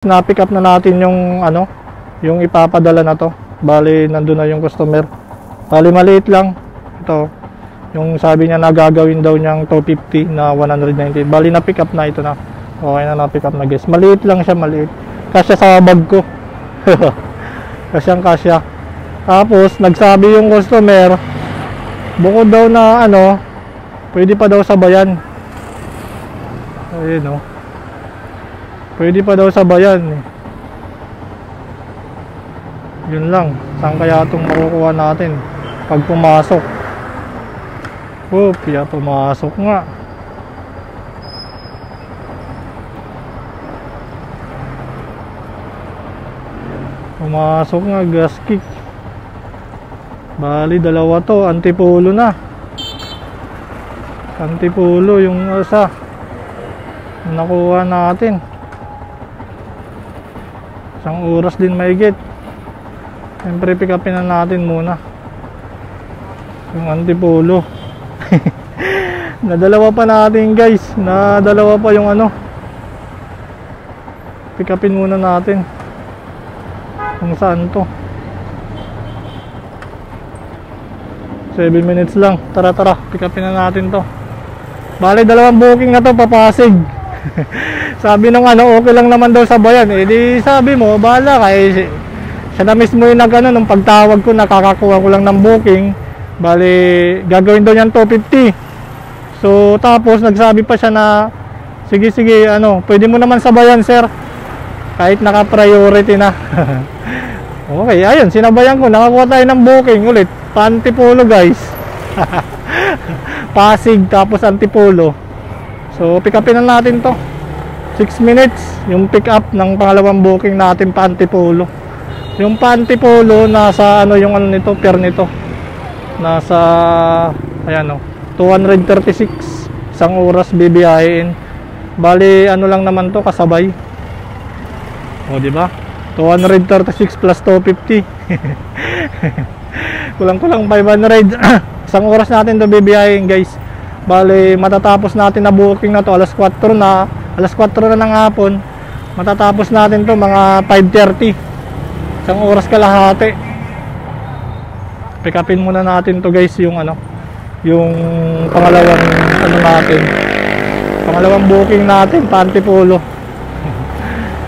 Na-pick up na natin yung ano, yung ipapadala na to. Bali, nandun na yung customer. Bali, maliit lang. Ito, yung sabi niya na gagawin daw niyang 250 na 190. Bali, na-pick up na ito na. Okay na, na-pick up na guys. Maliit lang siya, maliit. Kasya sa bag ko. Kasyang kasya. Tapos, nagsabi yung customer, bukod daw na ano, pwede pa daw sabayan. Ayun o. Pwede pa daw sabayan eh. Yun lang. Saan kaya itong makukuha natin pag pumasok? Oh, piya pumasok nga. Pumasok nga, gas kick. Bali, dalawa to. Antipolo na. Antipolo yung isa nakuha natin. Isang oras din mahigit. Siyempre pick upin na natin muna yung Antipolo. Nadalawa pa natin guys. Nadalawa pa yung ano. Pick upin muna natin kung saan to. 7 minutes lang. Tara tara, pick upin na natin to. Bale, dalawang booking na to papasig. Sabi nung ano, okay lang naman daw sabayan. Eh di sabi mo, bahala ka eh. Siya na mismo yung nag-ano, nung pagtawag ko, nakakakuha ko lang ng booking. Bali, gagawin daw niyan 250. So, tapos nagsabi pa siya na, sige, sige, ano, pwede mo naman sabayan, sir. Kahit naka-priority na. Okay, ayun, sinabayan ko. Nakakuha tayo ng booking ulit. Pa-Antipolo, guys. Pasig, tapos Antipolo. So, pick upin na natin to. 6 minutes, yung pick up ng pangalawang booking natin pa Antipolo. Yung pa Antipolo, nasa ano yung ano nito, pair nito. Nasa, ayan o, 236. Isang oras bibiyahin. Bali, ano lang naman to, kasabay. O, diba? 236 plus 250. Kulang-kulang 500. Isang oras natin to bibiyahin, guys. Bali, matatapos natin na booking na to alas 4 na ng hapon. Matatapos natin to mga 5:30. Isang oras kalahati. Pick upin muna natin to guys, yung ano, yung pangalawang ano natin. Pangalawang booking natin pa Antipolo.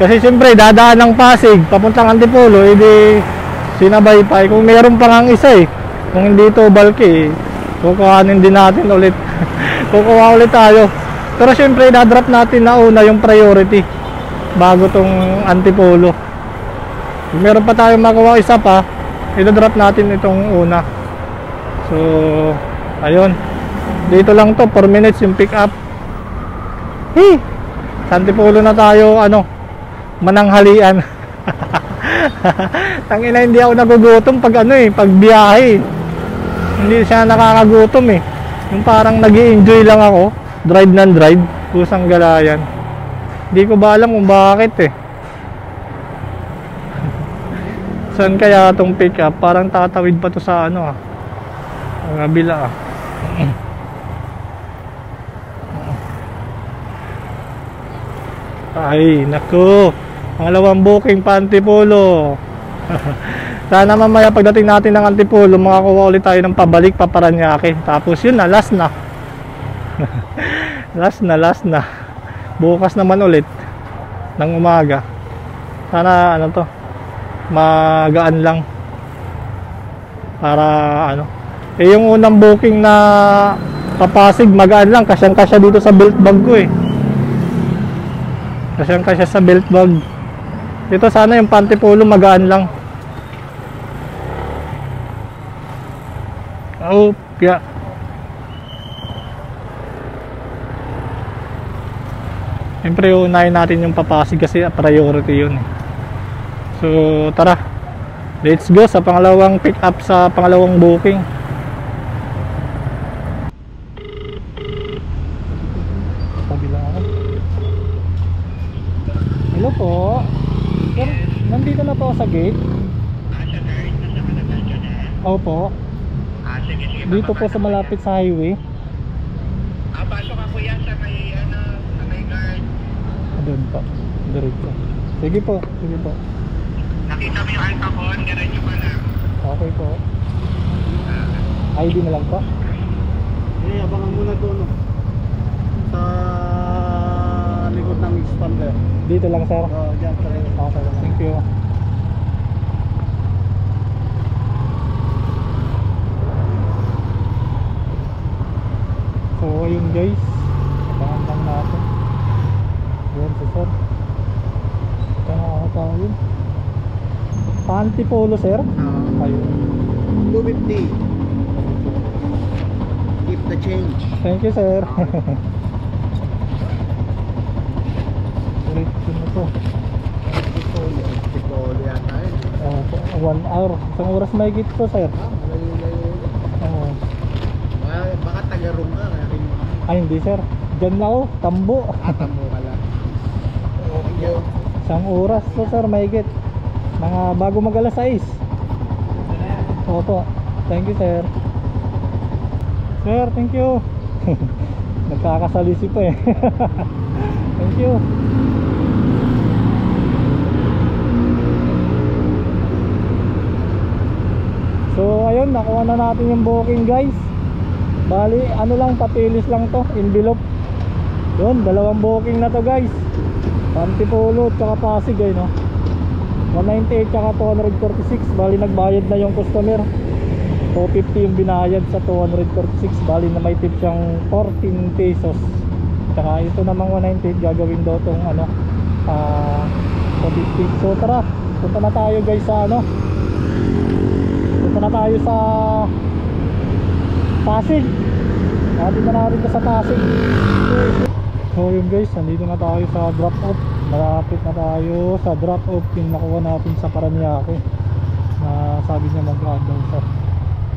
Kasi siyempre dadaan ng Pasig papuntang Antipolo, edi sinabay pa. Kung meron pa ngang isa eh. Kung hindi to bulky, kukuhanin din natin ulit. Kukuha ulit tayo. Pero syempre dadrop natin na una yung priority bago tong Antipolo. Kung meron pa tayong makuha isa pa, idadrop natin itong una. So ayun, dito lang to, 4 minutes yung pick up. Hey, sa Antipolo na tayo ano, mananghalian. Tangina, hindi ako nagugutom pag ano eh, pag biyahe. Hindi siya nakakagutom eh. Yung parang nag-i-enjoy lang ako, drive ng drive, kusang galayan. Hindi ko ba alam kung bakit eh. Saan kaya itong pick up? Parang tatawid pa to sa ano ah, ang kabila ah. Ay, naku, pangalawang booking pa Antipolo. Sana mamaya pagdating natin ng Antipolo, makakuha ulit tayo ng pabalik pa Paranaque. Tapos yun na, last na. last na. Bukas naman ulit ng umaga. Sana ano to, magaan lang. Para ano. Eh yung unang booking na papasig, magaan lang. Kasyang-kasya dito sa belt bag ko eh. Kasyang-kasya sa belt bag. Dito sana yung Antipolo magaan lang. Oh, yeah. Siyempre unahin natin yung papasig kasi priority yun eh. So tara, let's go sa pangalawang pick up sa pangalawang booking. Hello po. Sir, nandito na po sa gate. Opo. Dito po sa malapit sa highway. Pasok ako yan sa may ano, sa may guard. Doon po. Diretso. Sige po, sige po. Nakita mo yung alpha phone, ganun yung pala. Okay po. ID na lang po. Abangan muna doon, no? Sa likod ng expander. Dito lang sir. Diyan pa rin. Okay lang. Thank you. So ayun guys, abangan lang natin. Yun si sir. Ito nakakatawa yun. Panty polo sir. Ayun. 250. Keep the change. Thank you sir. Diretso na to. Tipolo yata yun. 1 hour. Isang oras may git to sir. Malayo-layo. Oo. Baka taga-room ka. Kaya rin mo. Ay hindi sir. Diyan na ako. Tambo. Tamo ka lang. Thank you. Isang oras to sir may git. Mga bago mag alas 6. Opo. Thank you sir. Sir, thank you. Nagkakasalisi pa eh. Thank you. So ayun, nakuha na natin yung booking guys. Bali, ano lang, papilis lang to, envelope. Yun, dalawang booking na to guys. Antipolo tsaka Pasig ay no. 198 tsaka 246. Bali nagbayad na yung customer. 250 yung binayad sa 246. Bali na may tip siyang 14 pesos. Tsaka ito namang 198 gagawin daw tong ano 250. So tara, punta na tayo guys sa ano. Punta na tayo sa Pasig. Natin na natin sa Pasig. So yun guys, nandito na tayo sa drop off. Malapit na tayo sa drop off yung nakuha natin sa Paranaque. Na sabi niya mag-add daw sa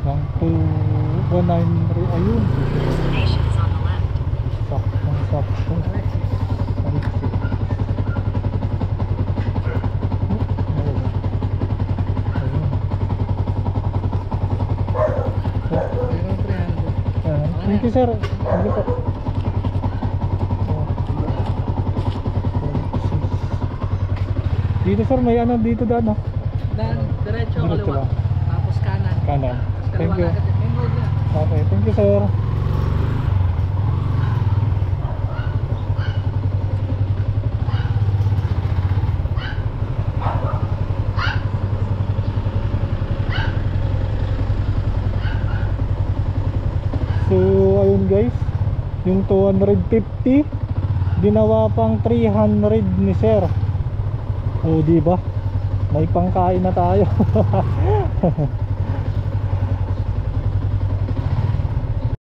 ng 2193. Ayun. Destinations on the left. Saktong saktong. Alexis. Thank you sir. Thank you po. Dito sir may ano dito daan no? Dan, diretso Diretso kaliwa. ba? Tapos kanan. Kanan. Thank Kaliwa you. agad. Main road yan. Okay, thank you sir. So ayun guys, yung 250 ginawa pang 300 ni sir. O di ba? May pangkain na tayo.